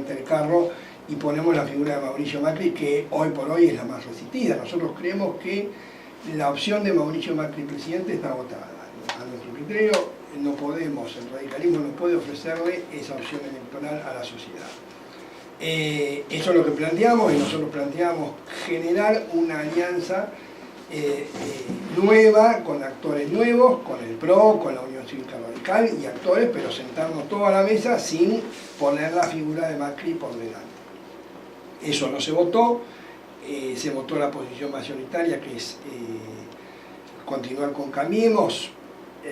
delante del carro y ponemos la figura de Mauricio Macri, que hoy por hoy es la más resistida. Nosotros creemos que la opción de Mauricio Macri presidente está agotada. A nuestro criterio no podemos, el radicalismo no puede ofrecerle esa opción electoral a la sociedad. Eso es lo que planteamos, y nosotros planteamos generar una alianza nueva, con actores nuevos, con el PRO, con la Unión Cívica Radical y actores, pero sentarnos todos a la mesa sin poner la figura de Macri por delante. Eso no se votó, se votó la posición mayoritaria, que es continuar con Cambiemos.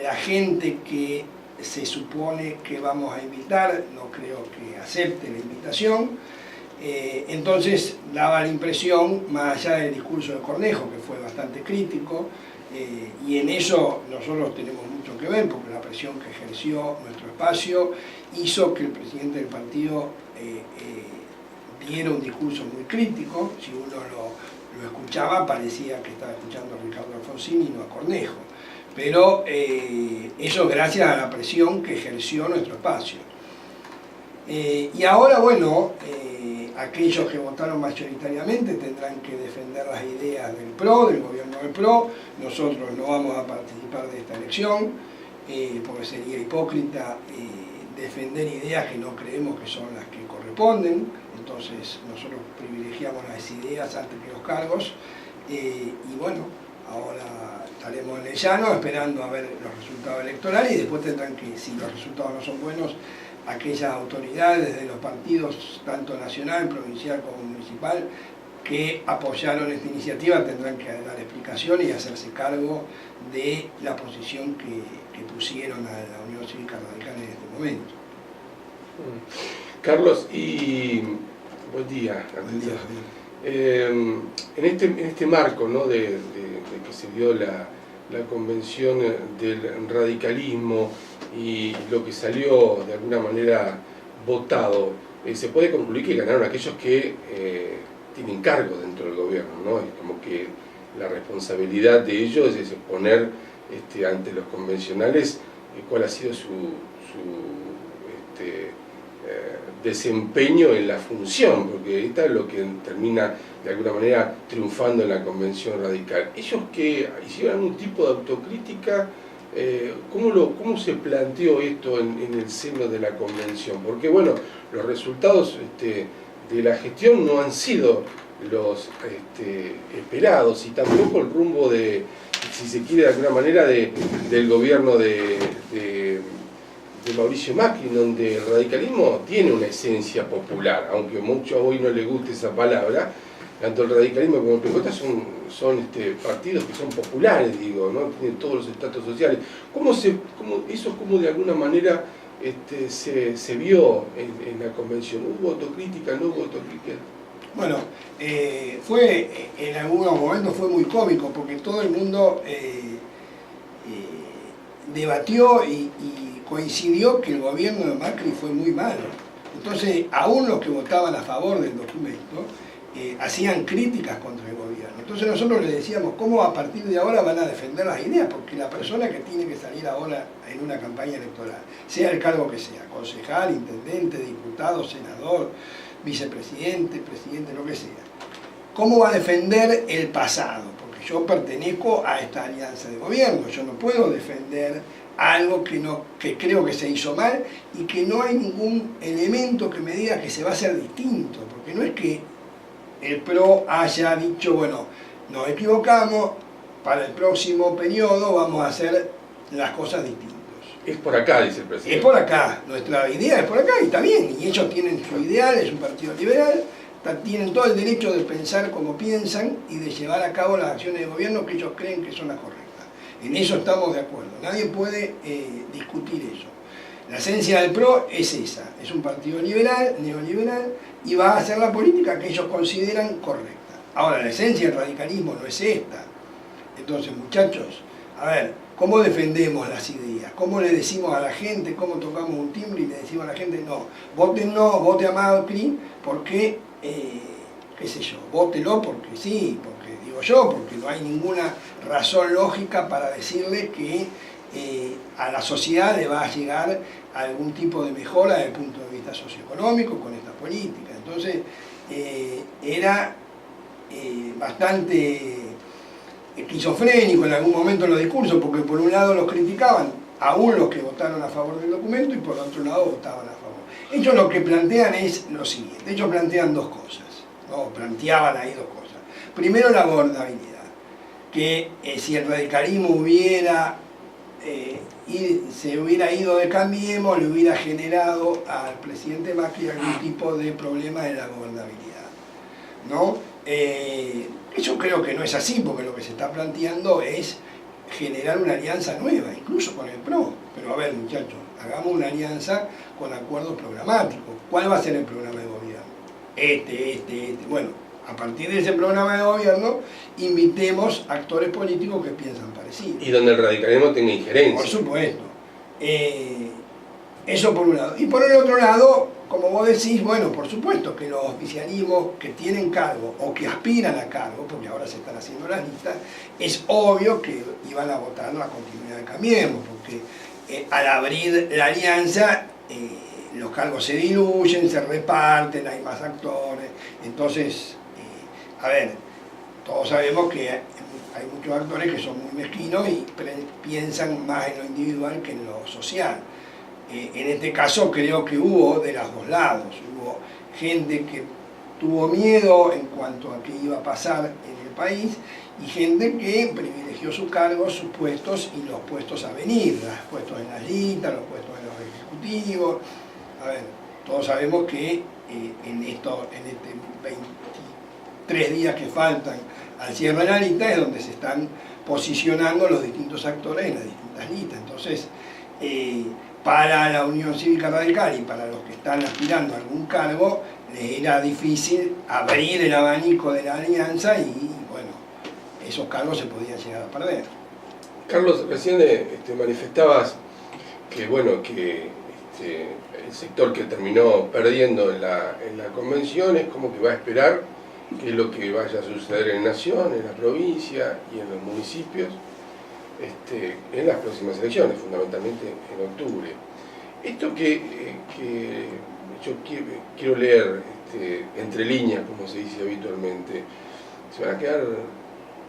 La gente que se supone que vamos a invitar, no creo que acepte la invitación. Entonces daba la impresión, más allá del discurso de Cornejo, que fue bastante crítico, y en eso nosotros tenemos mucho que ver, porque la presión que ejerció nuestro espacio hizo que el presidente del partido diera un discurso muy crítico. Si uno lo escuchaba, parecía que estaba escuchando a Ricardo Alfonsín y no a Cornejo. Pero eso gracias a la presión que ejerció nuestro espacio. Y ahora, bueno, aquellos que votaron mayoritariamente tendrán que defender las ideas del PRO, del gobierno del PRO. Nosotros no vamos a participar de esta elección, porque sería hipócrita defender ideas que no creemos que son las que corresponden. Entonces nosotros privilegiamos las ideas antes que los cargos. Y bueno, ahora estaremos en el llano esperando a ver los resultados electorales, y después tendrán que, si los resultados no son buenos, aquellas autoridades de los partidos, tanto nacional, provincial como municipal, que apoyaron esta iniciativa tendrán que dar explicaciones y hacerse cargo de la posición que pusieron a la Unión Cívica Radical en este momento. Carlos, y buen día. Buen día. En este marco, ¿no?, de que se dio la convención del radicalismo y lo que salió de alguna manera votado, se puede concluir que ganaron aquellos que tienen cargo dentro del gobierno, ¿no? Es como que la responsabilidad de ellos es exponer ante los convencionales cuál ha sido su desempeño en la función, porque esta es lo que termina de alguna manera triunfando en la convención radical. Ellos que hicieron algún tipo de autocrítica, ¿cómo se planteó esto en el seno de la convención? Porque bueno, los resultados de la gestión no han sido los esperados, y tampoco el rumbo de, si se quiere de alguna manera, del gobierno de Mauricio Macri, donde el radicalismo tiene una esencia popular, aunque mucho hoy no le guste esa palabra. Tanto el radicalismo como el PJ son partidos que son populares, digo, ¿no? Tienen todos los estratos sociales. ¿Cómo de alguna manera se vio en la convención? ¿Hubo autocrítica, no hubo autocrítica? Bueno, en algunos momentos fue muy cómico, porque todo el mundo debatió y coincidió que el gobierno de Macri fue muy malo. Entonces, aún los que votaban a favor del documento hacían críticas contra el gobierno. Entonces nosotros les decíamos, ¿cómo a partir de ahora van a defender las ideas? Porque la persona que tiene que salir ahora en una campaña electoral, sea el cargo que sea, concejal, intendente, diputado, senador, vicepresidente, presidente, lo que sea, ¿cómo va a defender el pasado? Porque yo pertenezco a esta alianza de gobierno, yo no puedo defender algo que creo que se hizo mal y que no hay ningún elemento que me diga que se va a hacer distinto, porque no es que el PRO haya dicho, bueno, nos equivocamos, para el próximo periodo vamos a hacer las cosas distintas. Es por acá, dice el presidente. Es por acá, nuestra idea es por acá, y está bien, y ellos tienen su ideal, es un partido liberal, tienen todo el derecho de pensar como piensan y de llevar a cabo las acciones de gobierno que ellos creen que son las correctas. En eso estamos de acuerdo, nadie puede discutir eso. La esencia del PRO es esa, es un partido liberal, neoliberal, y va a hacer la política que ellos consideran correcta. Ahora, la esencia del radicalismo no es esta. Entonces, muchachos, a ver, ¿cómo defendemos las ideas? ¿Cómo le decimos a la gente, cómo tocamos un timbre y le decimos a la gente, no, vote a Macri, porque, qué sé yo, vótelo porque sí, porque digo yo, porque no hay ninguna razón lógica para decirle que a la sociedad le va a llegar algún tipo de mejora desde el punto de vista socioeconómico con esta política. Entonces, era bastante esquizofrénico en algún momento en los discursos, porque por un lado los criticaban, aún los que votaron a favor del documento, y por otro lado votaban a favor. Ellos lo que plantean es lo siguiente, ellos plantean dos cosas, ¿no? Planteaban ahí dos cosas. Primero, la gobernabilidad, que si el radicalismo se hubiera ido de Cambiemos, le hubiera generado al presidente Macri algún tipo de problema de la gobernabilidad, ¿no? Yo creo que no es así, porque lo que se está planteando es generar una alianza nueva, incluso con el PRO. Pero a ver, muchachos, hagamos una alianza con acuerdos programáticos. ¿Cuál va a ser el programa de gobierno? Bueno, a partir de ese programa de gobierno, invitemos actores políticos que piensan parecido. Y donde el radicalismo tenga injerencia. Por supuesto. Eso por un lado. Y por el otro lado, como vos decís, bueno, por supuesto que los oficialismos que tienen cargo o que aspiran a cargo, porque ahora se están haciendo las listas, es obvio que iban a votar la continuidad de Cambiemos, porque al abrir la alianza, los cargos se diluyen, se reparten, hay más actores. Entonces, a ver, todos sabemos que hay muchos actores que son muy mezquinos y piensan más en lo individual que en lo social. En este caso creo que hubo de los dos lados, hubo gente que tuvo miedo en cuanto a qué iba a pasar en el país y gente que privilegió sus cargos, sus puestos y los puestos a venir, los puestos en la lista, los puestos en los ejecutivos. A ver, todos sabemos que en este 23 días que faltan al cierre de la lista es donde se están posicionando los distintos actores en las distintas listas. Entonces, para la Unión Cívica Radical y para los que están aspirando a algún cargo, les era difícil abrir el abanico de la alianza y, bueno, esos cargos se podían llegar a perder. Carlos, recién manifestabas que, bueno, que el sector que terminó perdiendo en la convención es como que va a esperar qué es lo que vaya a suceder en Nación, en la provincia y en los municipios, en las próximas elecciones, fundamentalmente en octubre. Esto que yo quiero leer entre líneas, como se dice habitualmente, se van a quedar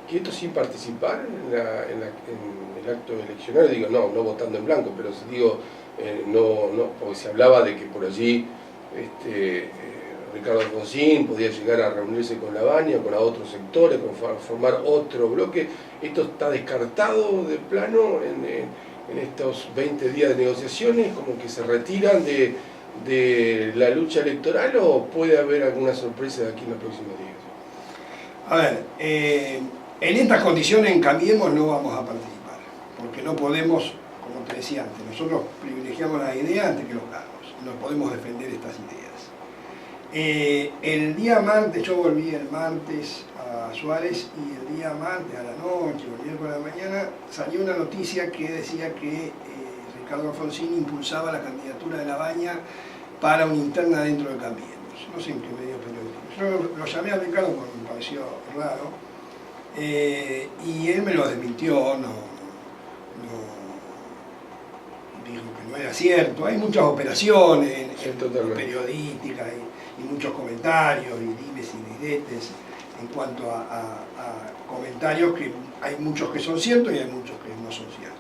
quietos sin participar en el acto eleccionario. Digo, no votando en blanco, pero digo, no, porque se hablaba de que por allí Ricardo Alfonsín podía llegar a reunirse con Lavagna, con otros sectores, con formar otro bloque. ¿Esto está descartado de plano en estos 20 días de negociaciones? ¿Como que se retiran de la lucha electoral o puede haber alguna sorpresa de aquí en los próximos días? A ver, en estas condiciones en Cambiemos no vamos a participar, porque no podemos, como te decía antes, nosotros privilegiamos la idea antes que los cargos, no podemos defender estas ideas. El día martes, yo volví el martes a Suárez y el día martes a la noche, o el miércoles a la mañana, salió una noticia que decía que Ricardo Alfonsín impulsaba la candidatura de Lavagna para una interna dentro de Cambiemos. No sé en qué medio periodístico. Yo lo llamé a Ricardo porque me pareció raro y él me lo desmintió, dijo que no era cierto. Hay muchas operaciones periodísticas y muchos comentarios y dimes y diretes en cuanto a comentarios que hay muchos que son ciertos y hay muchos que no son ciertos.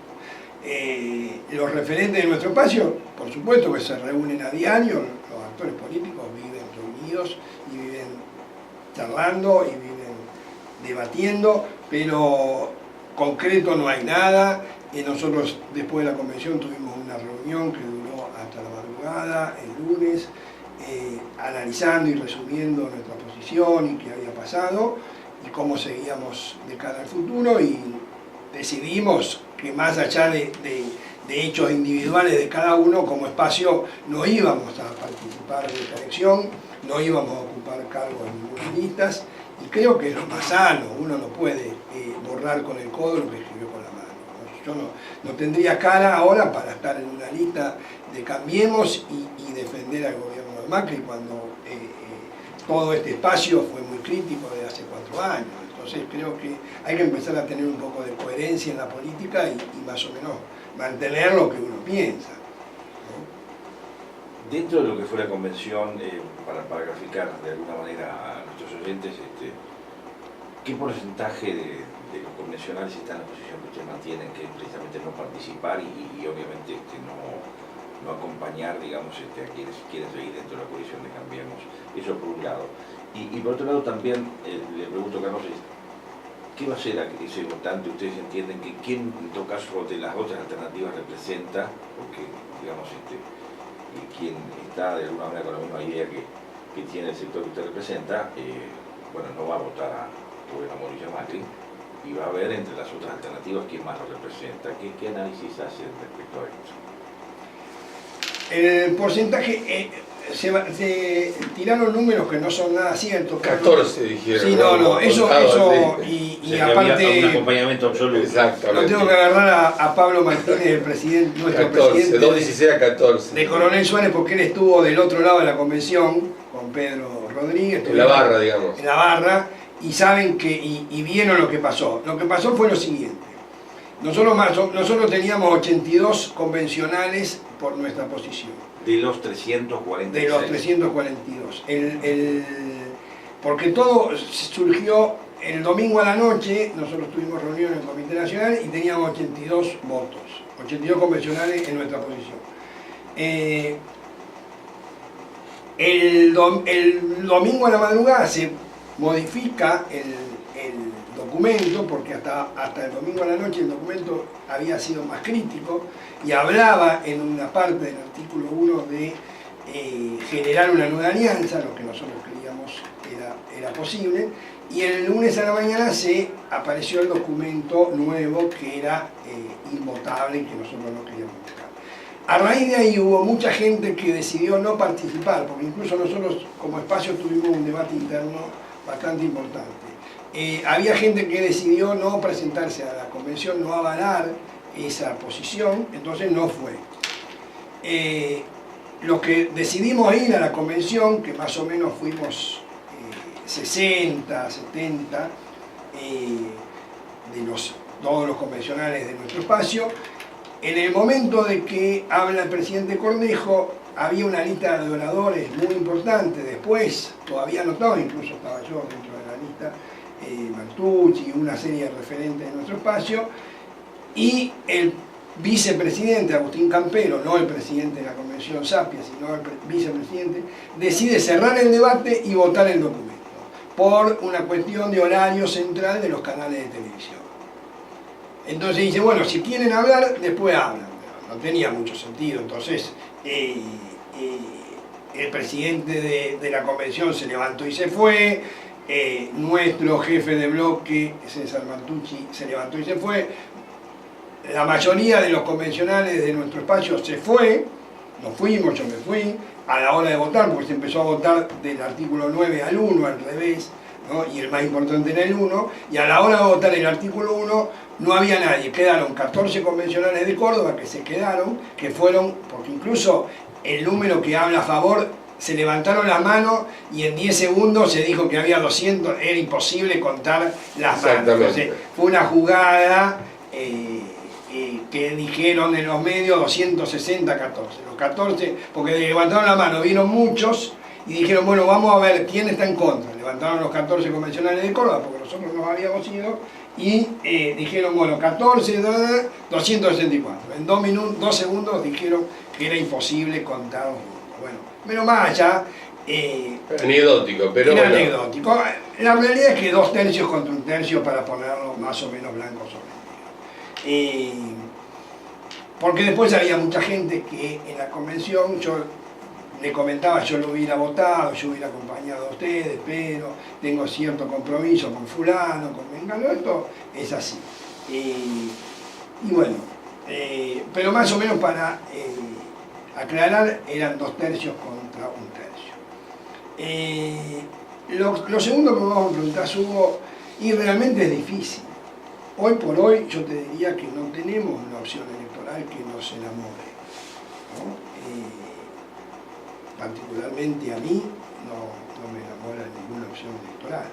Los referentes de nuestro espacio, por supuesto que se reúnen a diario, los actores políticos viven reunidos y viven charlando y viven debatiendo, pero concreto no hay nada. Nosotros después de la convención tuvimos una reunión que duró hasta la madrugada, el lunes, analizando y resumiendo nuestra posición y qué había pasado y cómo seguíamos de cara al futuro, y decidimos que más allá de hechos individuales de cada uno, como espacio no íbamos a participar de esta elección, no íbamos a ocupar cargos en ninguna listas, y creo que es lo más sano. Uno no puede borrar con el codo lo que escribió con la mano. Yo no tendría cara ahora para estar en una lista de Cambiemos y defender al gobierno de Macri cuando todo este espacio fue muy crítico desde hace 4 años. Entonces creo que hay que empezar a tener un poco de coherencia en la política y más o menos mantener lo que uno piensa, ¿no? Dentro de lo que fue la convención, para graficar de alguna manera a nuestros oyentes, ¿qué porcentaje de los convencionales está en la posición que ustedes mantienen, que es precisamente no participar y obviamente no acompañar, digamos, a quienes quieren seguir dentro de la coalición de Cambiemos? Eso por un lado. Y por otro lado también, le pregunto a Carlos, ¿qué va a ser ese votante? ¿Ustedes entienden que quién, en todo caso, de las otras alternativas representa? Porque, digamos, quien está de alguna manera con la misma idea que tiene el sector que usted representa, bueno, no va a votar a Mauricio Macri, y va a ver entre las otras alternativas quién más lo representa. ¿Qué análisis hace respecto a esto? El porcentaje, se tiraron números que no son nada ciertos. 14 dijeron. Sí, no, eso y aparte... Un acompañamiento absoluto. Exactamente. Lo tengo que agarrar a Pablo Martínez, el presidente, nuestro 14, presidente. 2.16 a 14. De Coronel Suárez, porque él estuvo del otro lado de la convención, con Pedro Rodríguez. En la barra, digamos. En la barra, y saben que, y vieron lo que pasó. Lo que pasó fue lo siguiente. Nosotros teníamos 82 convencionales por nuestra posición. De los 346. De los 342. Porque todo surgió el domingo a la noche, nosotros tuvimos reunión en el Comité Nacional y teníamos 82 votos, 82 convencionales en nuestra posición. El domingo a la madrugada se modifica el documento, porque hasta el domingo a la noche el documento había sido más crítico y hablaba en una parte del artículo 1 de generar una nueva alianza, lo que nosotros creíamos era posible, y el lunes a la mañana se apareció el documento nuevo que era invotable y que nosotros no queríamos votar. A raíz de ahí hubo mucha gente que decidió no participar, porque incluso nosotros como espacio tuvimos un debate interno bastante importante. Había gente que decidió no presentarse a la convención, no avalar esa posición, entonces no fue. Los que decidimos ir a la convención, que más o menos fuimos 60, 70, todos los convencionales de nuestro espacio, en el momento de que habla el presidente Cornejo, había una lista de oradores muy importante, después todavía no estaba, incluso estaba yo dentro de la lista, Martucci, una serie de referentes de nuestro espacio, y el vicepresidente Agustín Campero, no el presidente de la convención Sapia, sino el vicepresidente, decide cerrar el debate y votar el documento, por una cuestión de horario central de los canales de televisión. Entonces dice, bueno, si quieren hablar, después hablan. No tenía mucho sentido, entonces el presidente de la convención se levantó y se fue, nuestro jefe de bloque, César Martucci, se levantó y se fue, la mayoría de los convencionales de nuestro espacio se fue, nos fuimos, yo me fui, a la hora de votar, porque se empezó a votar del artículo 9 al 1, al revés, ¿no? Y el más importante era el 1, y a la hora de votar el artículo 1 no había nadie, quedaron 14 convencionales de Córdoba que se quedaron, que fueron, porque incluso el número que habla a favor, se levantaron las manos y en 10 segundos se dijo que había 200, era imposible contar las manos. Entonces, fue una jugada que dijeron en los medios 260, 14. Los 14, porque levantaron la mano, vieron muchos y dijeron, bueno, vamos a ver quién está en contra. Levantaron los 14 convencionales de Córdoba, porque nosotros nos habíamos ido, y dijeron, bueno, 14, 264. En 2 segundos dijeron que era imposible contar. Bueno, menos mal allá. Anecdótico, pero era bueno. Anecdótico. La realidad es que 2 tercios contra 1 tercio para ponerlo más o menos blanco sobre negro. Porque después había mucha gente que en la convención, yo le comentaba, yo lo hubiera votado, yo hubiera acompañado a ustedes, pero tengo cierto compromiso con fulano, con mengano, esto es así. Y bueno, pero más o menos para aclarar, eran 2 tercios contra 1 tercio. Lo segundo que me vamos a preguntar, Hugo, y realmente es difícil. Hoy por hoy yo te diría que no tenemos una opción electoral que nos enamore, ¿no? Particularmente a mí no me enamora ninguna opción electoral.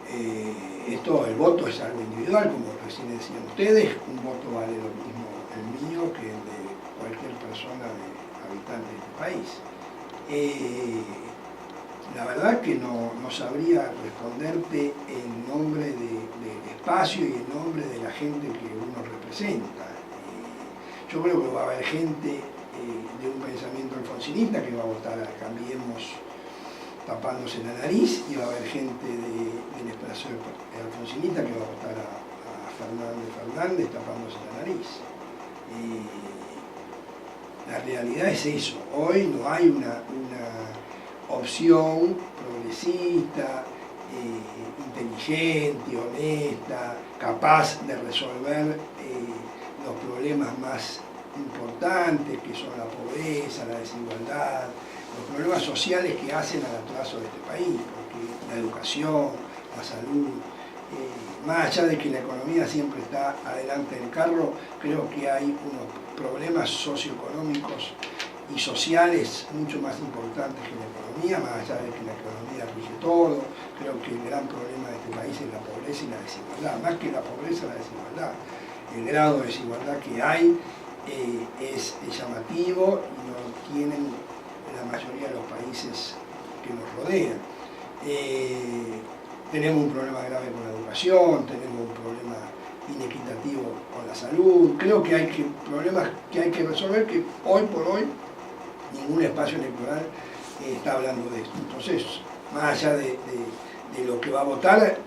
El voto es algo individual, como recién decían ustedes, un voto vale lo mismo el mío que el de cualquier persona de habitantes de este país. La verdad que no sabría responderte en nombre del espacio y en nombre de la gente que uno representa. Yo creo que va a haber gente de un pensamiento alfonsinista que va a votar a Cambiemos tapándose la nariz, y va a haber gente del espacio alfonsinista que va a votar a Fernández tapándose la nariz. La realidad es eso. Hoy no hay una opción progresista, inteligente, honesta, capaz de resolver los problemas más importantes, que son la pobreza, la desigualdad, los problemas sociales que hacen al atraso de este país, porque la educación, la salud, más allá de que la economía siempre está adelante del carro, creo que hay unos problemas socioeconómicos y sociales mucho más importantes que la economía, más allá de que la economía rige todo. Creo que el gran problema de este país es la pobreza y la desigualdad, más que la pobreza, la desigualdad. El grado de desigualdad que hay es llamativo y no tienen la mayoría de los países que nos rodean. Tenemos un problema grave con la educación, tenemos un problema inequitativo con la salud. Creo que hay problemas que hay que resolver, que hoy por hoy ningún espacio electoral está hablando de esto. Entonces, más allá de lo que va a votar,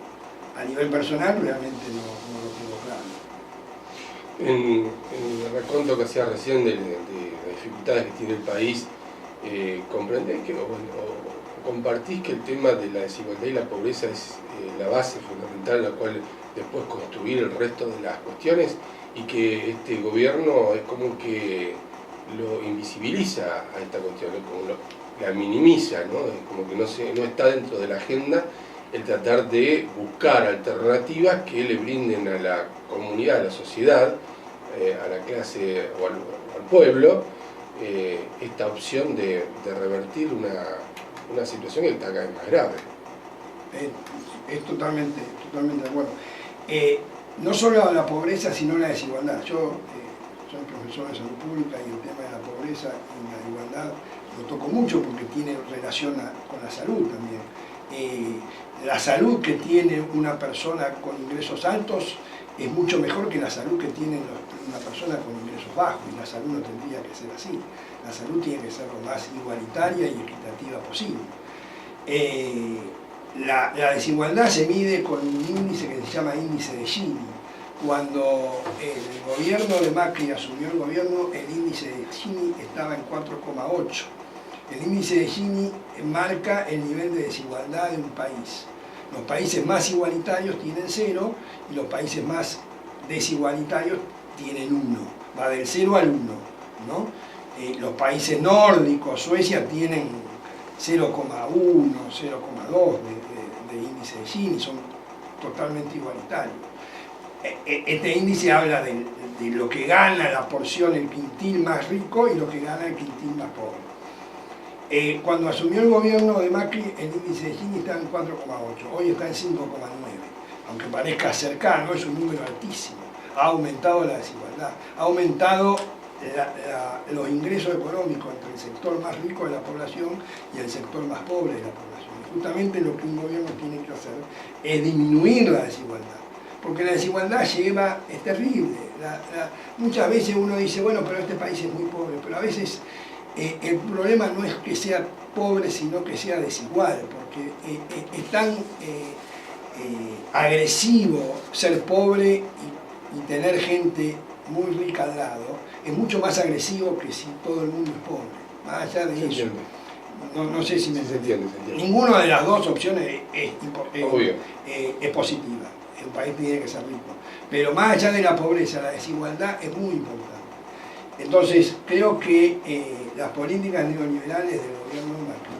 a nivel personal realmente no lo tengo claro. En el raconto que hacía recién de las dificultades que tiene el país, ¿comprendés que, o compartís que el tema de la desigualdad y la pobreza es la base fundamental en la cual después construir el resto de las cuestiones, y que este gobierno es como que lo invisibiliza a esta cuestión, como la minimiza, ¿no? Es como que no está dentro de la agenda el tratar de buscar alternativas que le brinden a la comunidad, a la sociedad, a la clase o al pueblo, esta opción de revertir una situación que está cada vez más grave. Es totalmente de acuerdo. No solo la pobreza, sino la desigualdad. Yo soy profesor de salud pública y el tema de la pobreza y la igualdad lo toco mucho porque tiene relación con la salud también. La salud que tiene una persona con ingresos altos es mucho mejor que la salud que tiene una persona con ingresos bajos, y la salud no tendría que ser así. La salud tiene que ser lo más igualitaria y equitativa posible. La desigualdad se mide con un índice que se llama índice de Gini. Cuando el gobierno de Macri asumió el gobierno, el índice de Gini estaba en 4,8. El índice de Gini marca el nivel de desigualdad de un país. Los países más igualitarios tienen 0 y los países más desigualitarios tienen 1. Va del 0 al 1, ¿no? Los países nórdicos, Suecia, tienen 0,1, 0,2 de índice de Gini, son totalmente igualitarios. Este índice habla de lo que gana la porción, el quintil más rico, y lo que gana el quintil más pobre. Cuando asumió el gobierno de Macri, el índice de Gini estaba en 4,8, hoy está en 5,9. Aunque parezca cercano, es un número altísimo. Ha aumentado la desigualdad, ha aumentado los ingresos económicos entre el sector más rico de la población y el sector más pobre de la población. Y justamente lo que un gobierno tiene que hacer es disminuir la desigualdad, porque la desigualdad es terrible. Muchas veces uno dice, bueno, pero este país es muy pobre, pero a veces el problema no es que sea pobre, sino que sea desigual, porque es tan agresivo ser pobre y tener gente muy rica al lado. Es mucho más agresivo que si todo el mundo es pobre. Más allá de eso, no sé si me entiende. Ninguna de las dos opciones es positiva. El país tiene que ser rico. Pero más allá de la pobreza, la desigualdad es muy importante. Entonces, creo que las políticas neoliberales del gobierno de Macri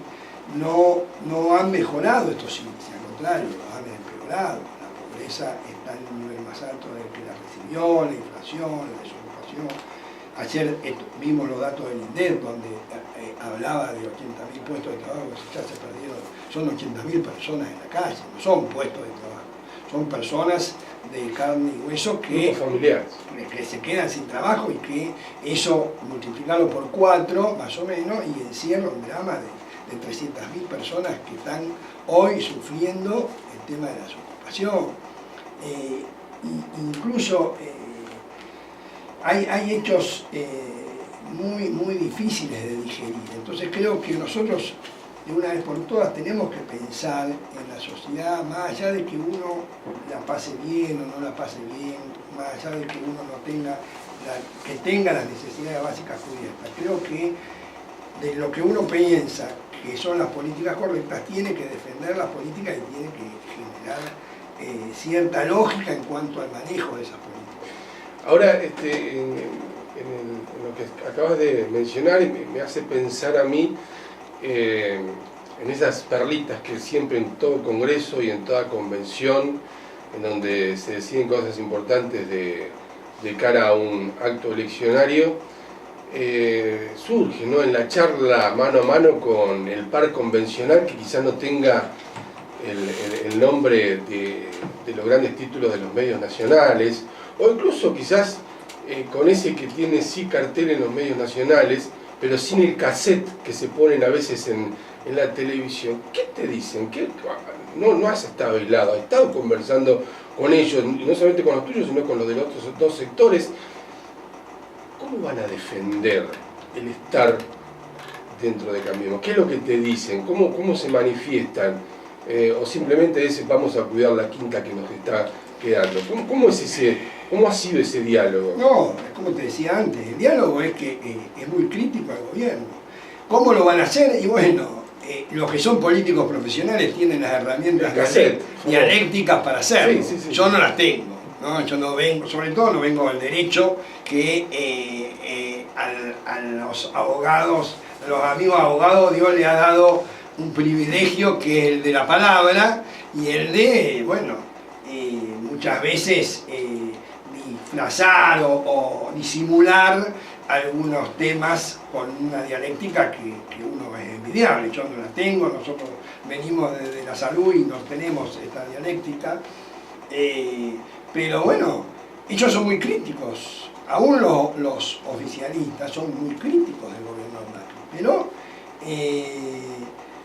no han mejorado estos índices, al contrario, los han empeorado. La pobreza está en un nivel más alto del que la recibió, la inflación, la desocupación. Ayer vimos los datos del INDEC, donde hablaba de 80.000 puestos de trabajo que ya se perdieron. Son 80.000 personas en la calle, no son puestos de trabajo, son personas de carne y hueso que se quedan sin trabajo y que eso multiplicarlo por 4 más o menos y encierra un drama de 300.000 personas que están hoy sufriendo el tema de la desocupación. Incluso hay hechos muy difíciles de digerir. Entonces creo que nosotros de una vez por todas tenemos que pensar en la sociedad, más allá de que uno la pase bien o no la pase bien, más allá de que uno no tenga, que tenga las necesidades básicas cubiertas. Creo que de lo que uno piensa que son las políticas correctas, tiene que defender las políticas y tiene que generar cierta lógica en cuanto al manejo de esas políticas. Ahora, en lo que acabas de mencionar, me hace pensar a mí en esas perlitas que siempre en todo congreso y en toda convención, en donde se deciden cosas importantes de cara a un acto eleccionario, surge, ¿no?, en la charla mano a mano con el par convencional, que quizás no tenga el nombre de los grandes títulos de los medios nacionales, o incluso quizás con ese que tiene sí cartel en los medios nacionales, pero sin el cassette que se ponen a veces en la televisión. ¿Qué te dicen? No has estado aislado, has estado conversando con ellos, no solamente con los tuyos, sino con los de los otros dos sectores. ¿Cómo van a defender el estar dentro de Cambiemos? ¿Qué es lo que te dicen? ¿Cómo se manifiestan? ¿O simplemente es vamos a cuidar la quinta que nos está quedando? ¿Cómo ha sido ese diálogo? No, como te decía antes, el diálogo es que es muy crítico al gobierno. ¿Cómo lo van a hacer? Y bueno, los que son políticos profesionales tienen las herramientas dialécticas para hacerlo. Sí. Yo no las tengo. ¿No? Yo no vengo, sobre todo no vengo al derecho que a los abogados, a los amigos abogados, Dios le ha dado un privilegio que es el de la palabra y el de, bueno, muchas veces disfrazar o disimular algunos temas con una dialéctica que uno es envidiable. Yo no la tengo, nosotros venimos desde la salud y no tenemos esta dialéctica. Pero bueno, ellos son muy críticos, aún los oficialistas son muy críticos del gobierno de Macri, pero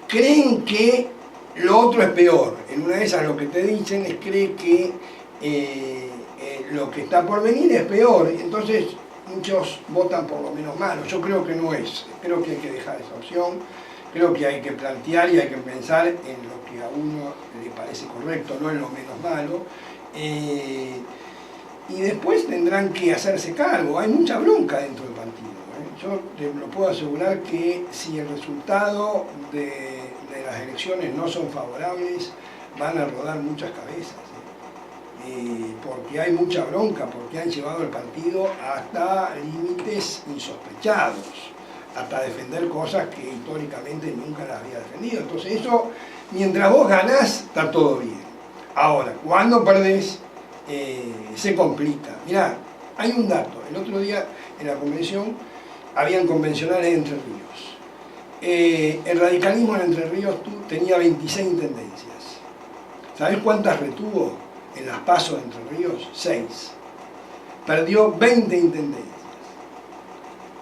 creen que lo otro es peor. En una de esas lo que te dicen es que lo que está por venir es peor, entonces muchos votan por lo menos malo. Yo creo que no es, creo que hay que dejar esa opción, creo que hay que plantear y hay que pensar en lo que a uno le parece correcto, no en lo menos malo. Y después tendrán que hacerse cargo. Hay mucha bronca dentro del partido. Yo te lo puedo asegurar que si el resultado de las elecciones no son favorables, van a rodar muchas cabezas. Porque hay mucha bronca, porque han llevado el partido hasta límites insospechados, hasta defender cosas que históricamente nunca las había defendido. Entonces eso, mientras vos ganás, está todo bien. Ahora, cuando perdés, se complica. Mirá, hay un dato. El otro día en la convención habían convencionales de Entre Ríos. El radicalismo en Entre Ríos tenía 26 intendencias. ¿Sabés cuántas retuvo en las PASO de Entre Ríos? 6. Perdió 20 intendencias.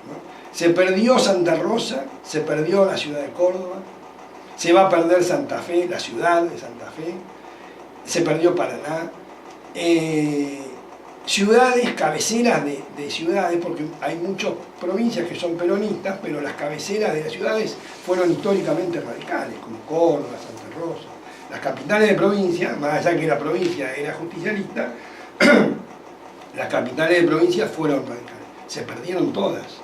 ¿No? Se perdió Santa Rosa, se perdió la ciudad de Córdoba, se va a perder Santa Fe, la ciudad de Santa Fe, se perdió Paraná, ciudades, cabeceras de ciudades, porque hay muchas provincias que son peronistas, pero las cabeceras de las ciudades fueron históricamente radicales, como Córdoba, Santa Rosa. Las capitales de provincia, más allá que la provincia era justicialista, las capitales de provincia fueron radicales, se perdieron todas.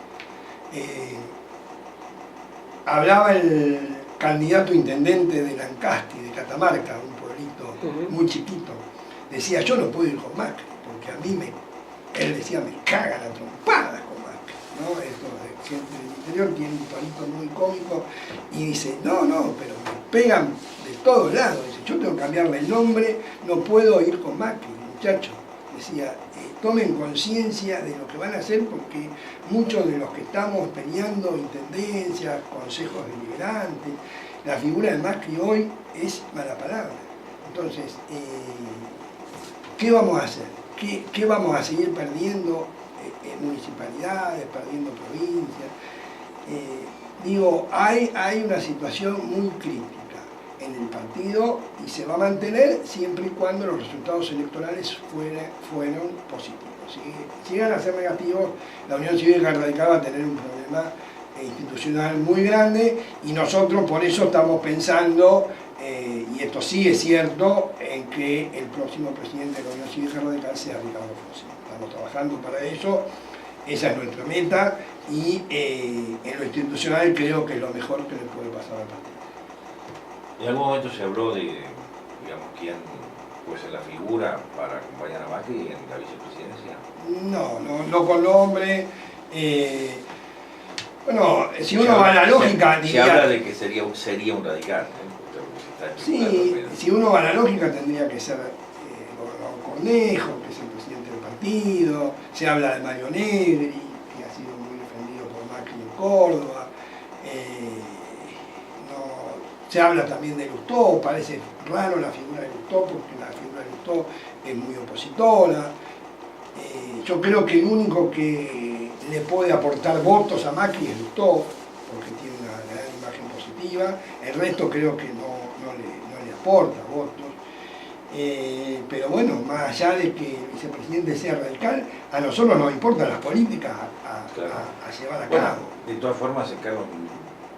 Hablaba el candidato intendente de Lancasti, de Catamarca, un pueblito muy chiquito, decía, yo no puedo ir con Macri, porque a mí él decía, me cagan a trompadas con Macri, ¿no? Esto de gente del interior tiene un tonito muy cómico y dice, no, pero me pegan de todos lados, dice, yo tengo que cambiarle el nombre, no puedo ir con Macri, muchachos. Decía, tomen conciencia de lo que van a hacer, porque muchos de los que estamos peleando intendencias, consejos deliberantes, la figura de Macri hoy es mala palabra. Entonces, ¿qué vamos a hacer? ¿Qué vamos a seguir perdiendo municipalidades, perdiendo provincias? Digo, hay una situación muy crítica en el partido y se va a mantener siempre y cuando los resultados electorales fueron positivos. Si llegan a ser negativos, la Unión Cívica Radical va a tener un problema institucional muy grande y nosotros por eso estamos pensando, y esto sí es cierto, en que el próximo presidente de la Unión Cívica Radical sea Ricardo Fonsín. Estamos trabajando para eso, esa es nuestra meta y en lo institucional creo que es lo mejor que le puede pasar al partido. En algún momento se habló de, digamos, quién puede ser la figura para acompañar a Macri en la vicepresidencia. No con nombre. Bueno, si uno va a la lógica, diría... Se habla de que sería un radical, Sí, si uno va a la lógica tendría que ser el gobernador Cornejo, que es el presidente del partido. Se habla de Mario Negri, que ha sido muy defendido por Macri en Córdoba. Se habla también de Lustó, parece raro la figura de Lustó, porque la figura de Lustó es muy opositora. Yo creo que el único que le puede aportar votos a Macri es Lustó, porque tiene una gran imagen positiva. El resto creo que no le aporta votos. Pero bueno, más allá de que el vicepresidente sea radical, a nosotros nos importan las políticas a llevar a cabo. Bueno, de todas formas, Carlos,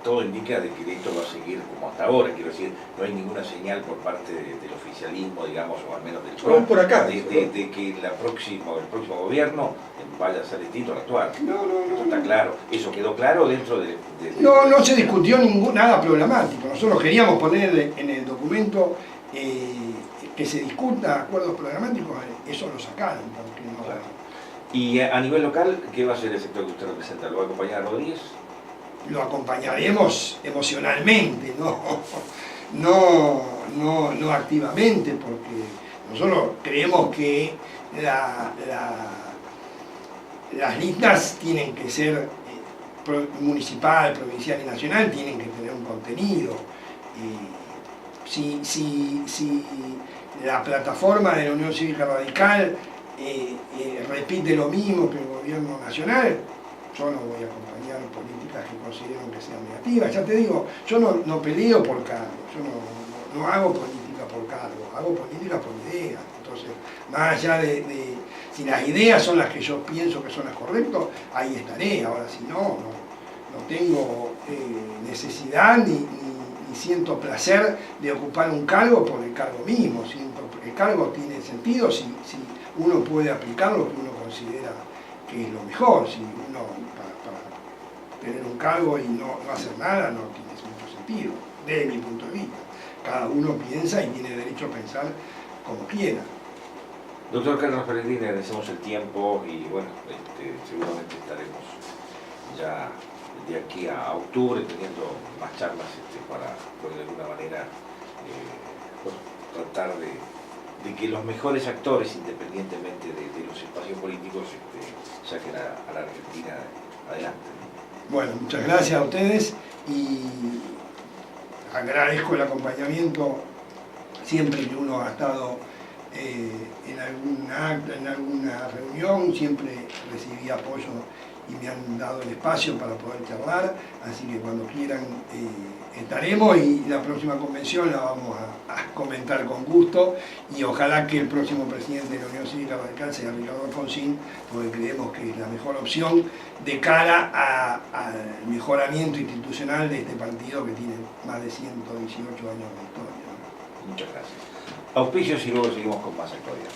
todo indica de que esto va a seguir como hasta ahora, quiero decir, no hay ninguna señal por parte del oficialismo, digamos, o al menos del PRO, por acá, de que el próximo gobierno vaya a ser distinto al actual. Eso está claro. Eso quedó claro dentro de... No se discutió nada problemático. Nosotros queríamos poner en el documento que se discuta acuerdos programáticos, eso lo sacaron. Porque no... Claro. Y a nivel local, ¿qué va a ser el sector que usted representa? ¿Lo va a acompañar a Rodríguez? Lo acompañaremos emocionalmente, no activamente, porque nosotros creemos que las listas tienen que ser municipal, provincial y nacional, tienen que tener un contenido. Si la plataforma de la Unión Cívica Radical repite lo mismo que el gobierno nacional, yo no voy a acompañar políticas que considero que sean negativas. Ya te digo, yo no peleo por cargo, yo no hago política por cargo, hago política por ideas. Entonces, más allá de si las ideas son las que yo pienso que son las correctas, ahí estaré. Ahora, si no tengo necesidad ni siento placer de ocupar un cargo por el cargo mismo. Siento que el cargo tiene sentido si uno puede aplicar lo que uno considera que es lo mejor. Si uno para tener un cargo y no hacer nada no tiene mucho sentido, desde mi punto de vista. Cada uno piensa y tiene derecho a pensar como quiera. Doctor Carlos Pellegrini, agradecemos el tiempo y bueno, seguramente estaremos ya de aquí a octubre teniendo más charlas para, de alguna manera, tratar de que los mejores actores, independientemente de los espacios políticos, saquen a la Argentina adelante. Bueno, muchas gracias a ustedes y agradezco el acompañamiento siempre que uno ha estado en algún acto, en alguna reunión, siempre recibí apoyo y me han dado el espacio para poder charlar, así que cuando quieran estaremos y la próxima convención la vamos a comentar con gusto y ojalá que el próximo presidente de la Unión Cívica Radical sea Ricardo Fonsín, porque creemos que es la mejor opción de cara al mejoramiento institucional de este partido que tiene más de 118 años de historia. Muchas gracias. Auspicios y luego seguimos con más actualidad.